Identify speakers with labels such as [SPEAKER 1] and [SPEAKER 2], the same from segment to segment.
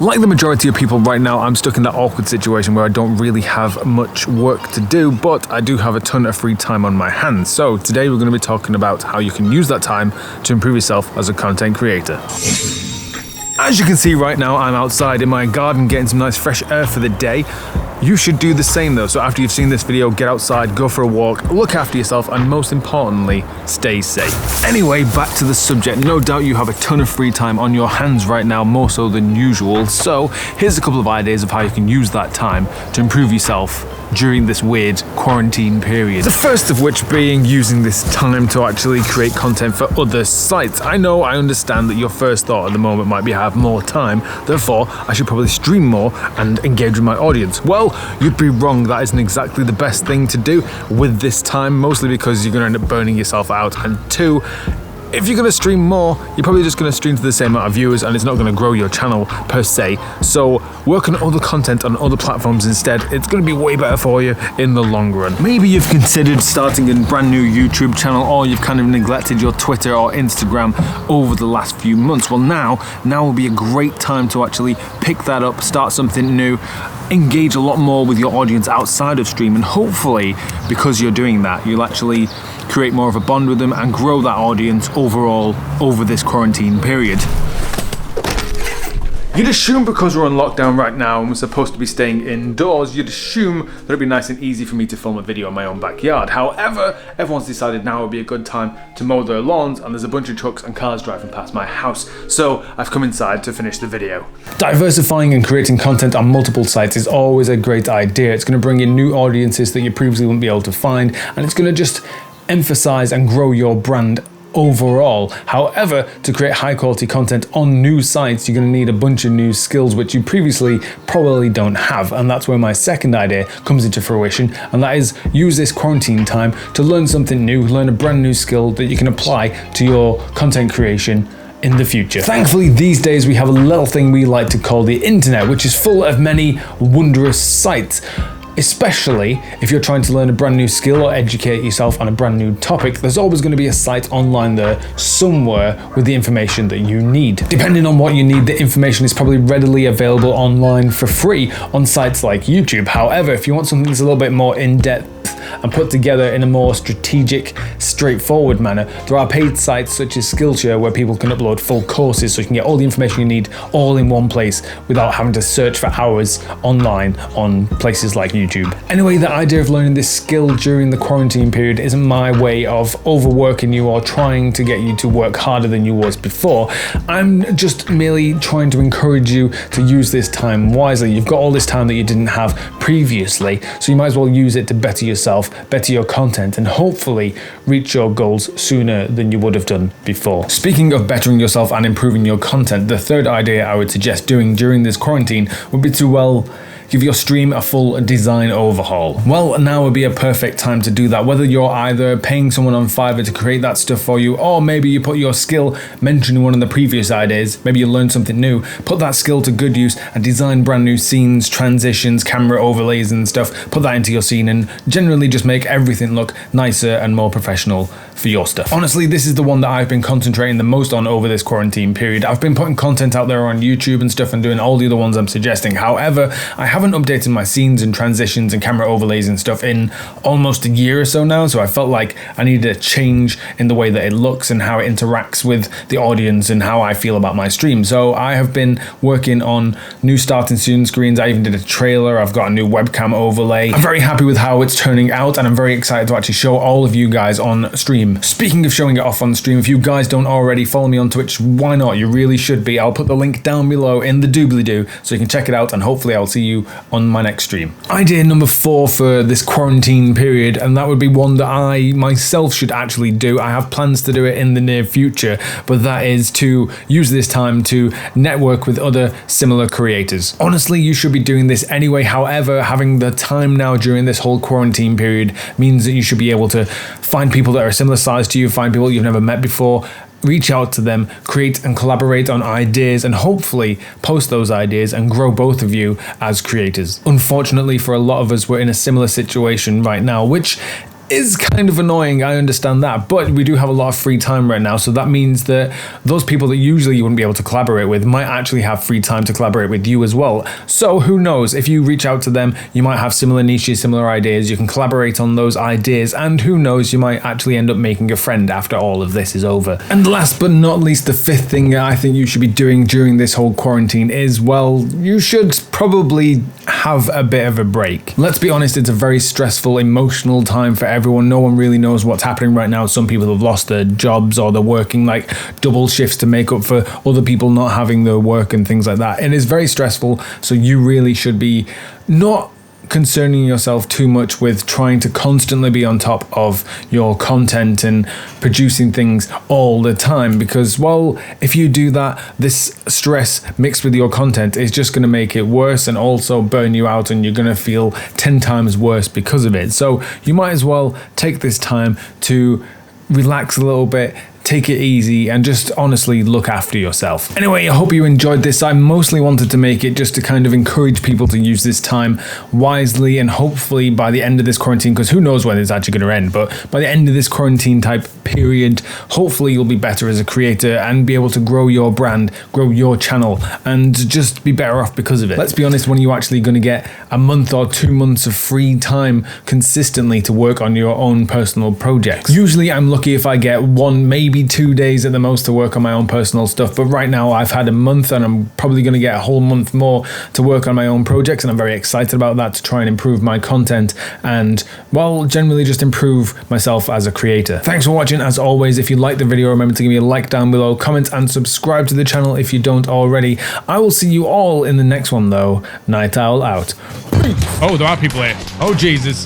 [SPEAKER 1] Like the majority of people right now, I'm stuck in that awkward situation where I don't really have much work to do, but I do have a ton of free time on my hands. So today we're going to be talking about how you can use that time to improve yourself as a content creator. As you can see right now, I'm outside in my garden getting some nice fresh air for the day. You should do the same though, so after you've seen this video, get outside, go for a walk, look after yourself, and most importantly, stay safe. Anyway, back to the subject. No doubt you have a ton of free time on your hands right now, more so than usual, so here's a couple of ideas of how you can use that time to improve yourself during this weird quarantine period. The first of which being using this time to actually create content for other sites. I understand that your first thought at the moment might be I have more time, therefore I should probably stream more and engage with my audience. Well, you'd be wrong. That isn't exactly the best thing to do with this time, mostly because you're going to end up burning yourself out, and two, if you're going to stream more, you're probably just going to stream to the same amount of viewers and it's not going to grow your channel per se. So work on other content on other platforms instead. It's going to be way better for you in the long run. Maybe you've considered starting a brand new YouTube channel, or you've kind of neglected your Twitter or Instagram over the last few months. Well, now will be a great time to actually pick that up, start something new, engage a lot more with your audience outside of stream, and hopefully because you're doing that, you'll actually create more of a bond with them and grow that audience overall over this quarantine period. You'd assume because we're on lockdown right now and we're supposed to be staying indoors, you'd assume that it'd be nice and easy for me to film a video in my own backyard. However, everyone's decided now would be a good time to mow their lawns, and there's a bunch of trucks and cars driving past my house, so I've come inside to finish the video. Diversifying and creating content on multiple sites is always a great idea. It's going to bring in new audiences that you previously wouldn't be able to find, and it's going to just emphasize and grow your brand overall. However, to create high quality content on new sites, you're going to need a bunch of new skills which you previously probably don't have, and that's where my second idea comes into fruition, and that is use this quarantine time to learn something new, learn a brand new skill that you can apply to your content creation in the future. Thankfully, these days we have a little thing we like to call the internet, which is full of many wondrous sites. Especially if you're trying to learn a brand new skill or educate yourself on a brand new topic, there's always going to be a site online there somewhere with the information that you need. Depending on what you need, the information is probably readily available online for free on sites like YouTube. However, if you want something that's a little bit more in-depth and put together in a more strategic, straightforward manner, there are paid sites such as Skillshare where people can upload full courses, so you can get all the information you need all in one place without having to search for hours online on places like YouTube. Anyway, the idea of learning this skill during the quarantine period isn't my way of overworking you or trying to get you to work harder than you was before. I'm just merely trying to encourage you to use this time wisely. You've got all this time that you didn't have previously, so you might as well use it to better yourself, better your content, and hopefully reach your goals sooner than you would have done before. Speaking of bettering yourself and improving your content, the third idea I would suggest doing during this quarantine would be to, give your stream a full design overhaul. Well, now would be a perfect time to do that, whether you're either paying someone on Fiverr to create that stuff for you, or maybe you put your skill mentioned in one of the previous ideas, maybe you learned something new, put that skill to good use and design brand new scenes, transitions, camera overlays and stuff, put that into your scene and generally just make everything look nicer and more professional for your stuff. Honestly, this is the one that I've been concentrating the most on over this quarantine period. I've been putting content out there on YouTube and stuff and doing all the other ones I'm suggesting. However, I haven't updated my scenes and transitions and camera overlays and stuff in almost a year or so now, so I felt like I needed a change in the way that it looks and how it interacts with the audience and how I feel about my stream. So I have been working on new starting soon screens. I even did a trailer. I've got a new webcam overlay. I'm very happy with how it's turning out, and I'm very excited to actually show all of you guys on stream. Speaking of showing it off on stream, if you guys don't already follow me on Twitch, why not? You really should be. I'll put the link down below in the doobly-doo so you can check it out, and hopefully I'll see you on my next stream. Idea number 4 for this quarantine period, and that would be one that I myself should actually do. I have plans to do it in the near future, but that is to use this time to network with other similar creators. Honestly, you should be doing this anyway. However, having the time now during this whole quarantine period means that you should be able to find people that are similar size to you, find people you've never met before, reach out to them, create and collaborate on ideas, and hopefully post those ideas and grow both of you as creators. Unfortunately for a lot of us, we're in a similar situation right now, which is kind of annoying, I understand that, but we do have a lot of free time right now, so that means that those people that usually you wouldn't be able to collaborate with might actually have free time to collaborate with you as well. So who knows, if you reach out to them, you might have similar niches, similar ideas, you can collaborate on those ideas, and who knows, you might actually end up making a friend after all of this is over. And last but not least, the fifth thing I think you should be doing during this whole quarantine is, well, you should probably have a bit of a break. Let's be honest, it's a very stressful, emotional time for everyone. No one really knows what's happening right now. Some people have lost their jobs, or they're working like double shifts to make up for other people not having their work and things like that. It is very stressful, so you really should be not concerning yourself too much with trying to constantly be on top of your content and producing things all the time, because, well, if you do that, this stress mixed with your content is just going to make it worse and also burn you out, and you're going to feel 10 times worse because of it. So you might as well take this time to relax a little bit, take it easy, and just honestly look after yourself. Anyway, I hope you enjoyed this. I mostly wanted to make it just to kind of encourage people to use this time wisely, and hopefully by the end of this quarantine, because who knows when it's actually going to end, but by the end of this quarantine type period, hopefully you'll be better as a creator and be able to grow your brand, grow your channel, and just be better off because of it. Let's be honest, when are you actually going to get a month or 2 months of free time consistently to work on your own personal projects? Usually I'm lucky if I get 1, maybe 2 days at the most to work on my own personal stuff, but right now I've had a month, and I'm probably going to get a whole month more to work on my own projects, and I'm very excited about that, to try and improve my content and, well, generally just improve myself as a creator. Thanks for watching. As always, if you liked the video, remember to give me a like down below, comment and subscribe to the channel if you don't already. I will see you all in the next one though. Night Owl out.
[SPEAKER 2] Oh, there are people here. Oh, Jesus.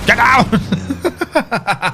[SPEAKER 2] Get out!